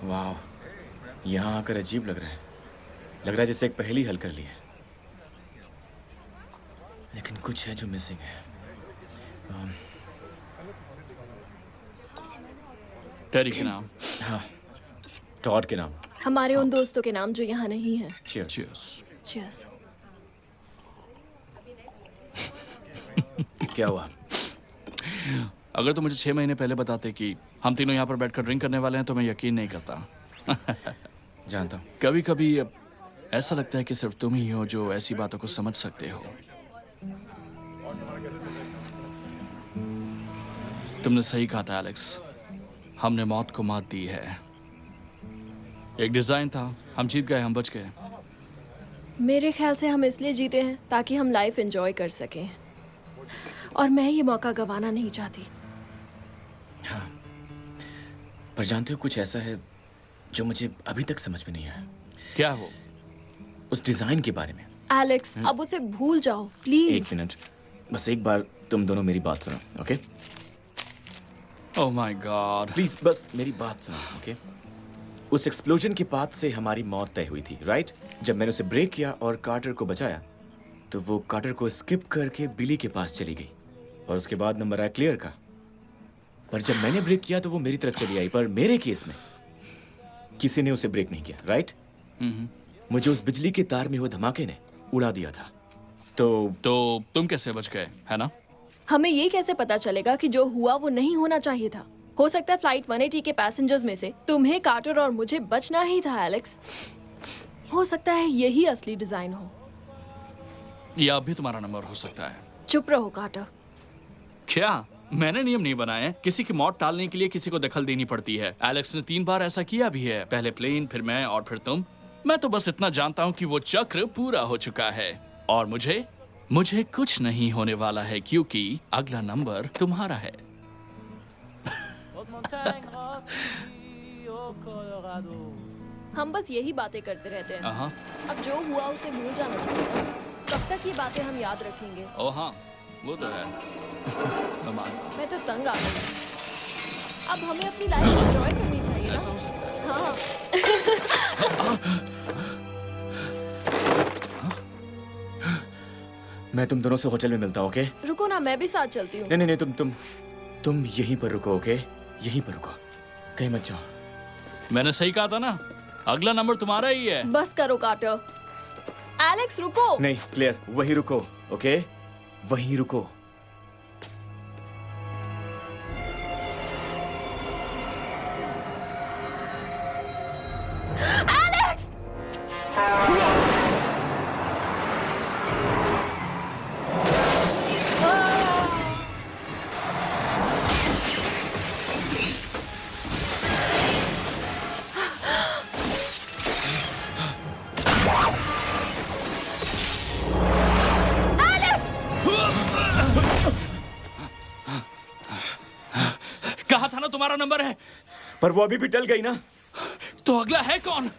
वाह, यहाँ आकर अजीब लग रहा है। लग रहा है जैसे एक पहेली हल कर ली है, लेकिन कुछ है जो मिसिंग है। टेरी के नाम। हाँ, टॉड के नाम। हमारे उन दोस्तों के नाम जो यहाँ नहीं है। Cheers. Cheers. Cheers. क्या हुआ? अगर तुम मुझे 6 महीने पहले बताते कि हम तीनों यहाँ पर बैठकर ड्रिंक करने वाले हैं तो मैं यकीन नहीं करता। जानता हूँ। कभी कभी ऐसा लगता है कि सिर्फ तुम ही हो जो ऐसी बातों को समझ सकते हो। तुमने सही कहा था एलेक्स, हमने मौत को मात दी है। एक डिजाइन था, हम जीत गए, हम बच गए। मेरे ख्याल से हम इसलिए जीते हैं ताकि हम लाइफ एंजॉय कर सकें, और मैं ये मौका गंवाना नहीं चाहती। हाँ, पर जानते हो कुछ ऐसा है जो मुझे अभी तक समझ में नहीं आया। क्या वो? उस डिजाइन के बारे में। एलेक्स, अब उसे भूल जाओ प्लीज। एक मिनट, बस एक बार तुम दोनों मेरी बात सुनो, okay? Oh my God. Please बस मेरी बात सुनो, ओके? उस एक्सप्लोजन के बाद से हमारी मौत तय हुई थी, राइट? जब मैंने उसे ब्रेक किया और कार्टर को बचाया, तो वो कार्टर को स्किप करके बिली के पास चली गई, और उसके बाद नंबर आया क्लियर का। पर जब मैंने ब्रेक किया तो वो मेरी तरफ चली आई, पर मेरे केस में किसी ने उसे ब्रेक नहीं किया, राइट? मुझे उस बिजली के तार में हुए धमाके ने उड़ा दिया था। तो तुम कैसे बच गए, है ना? हमें ये कैसे पता चलेगा कि जो हुआ वो नहीं होना चाहिए था? हो सकता है फ्लाइट 180 के पैसेंजर्स में से तुम्हें, कार्टर और मुझे बचना ही था एलेक्स। हो सकता है यही असली डिजाइन हो। या अब भी तुम्हारा नंबर हो सकता है। चुप रहो कार्टर। क्या? मैंने नियम नहीं बनाए। किसी की मौत टालने के लिए किसी को दखल देनी पड़ती है। एलेक्स ने 3 बार ऐसा किया भी है, पहले प्लेन, फिर मैं और फिर तुम। मैं तो बस इतना जानता हूँ कि वो चक्र पूरा हो चुका है, और मुझे कुछ नहीं होने वाला है, क्योंकि अगला नंबर तुम्हारा है। हम बस यही बातें करते रहते हैं। हाँ। अब जो हुआ उसे भूल जाना चाहिए ना। कब तक ये बातें हम याद रखेंगे? ओ हाँ, वो तो है। मैं मानता हूँ। मैं तो तंग आ गई। अब हमें अपनी लाइफ एंजॉय करनी चाहिए ना। ऐसा हो सकता है। हाँ। मैं तुम दोनों से होटल में मिलता हूँ, ओके? रुको ना, मैं भी साथ चलती हूँ। नहीं, तुम यहीं पर रुको, ओके? यहीं पर रुको, कहीं मत जाओ। मैंने सही कहा था ना, अगला नंबर तुम्हारा ही है। बस करो कार्टर। एलेक्स रुको। नहीं क्लियर, वहीं रुको, ओके? वहीं रुको। एलेक्स! कहा था ना तुम्हारा नंबर है। पर वो अभी भी टल गई ना। तो अगला है कौन?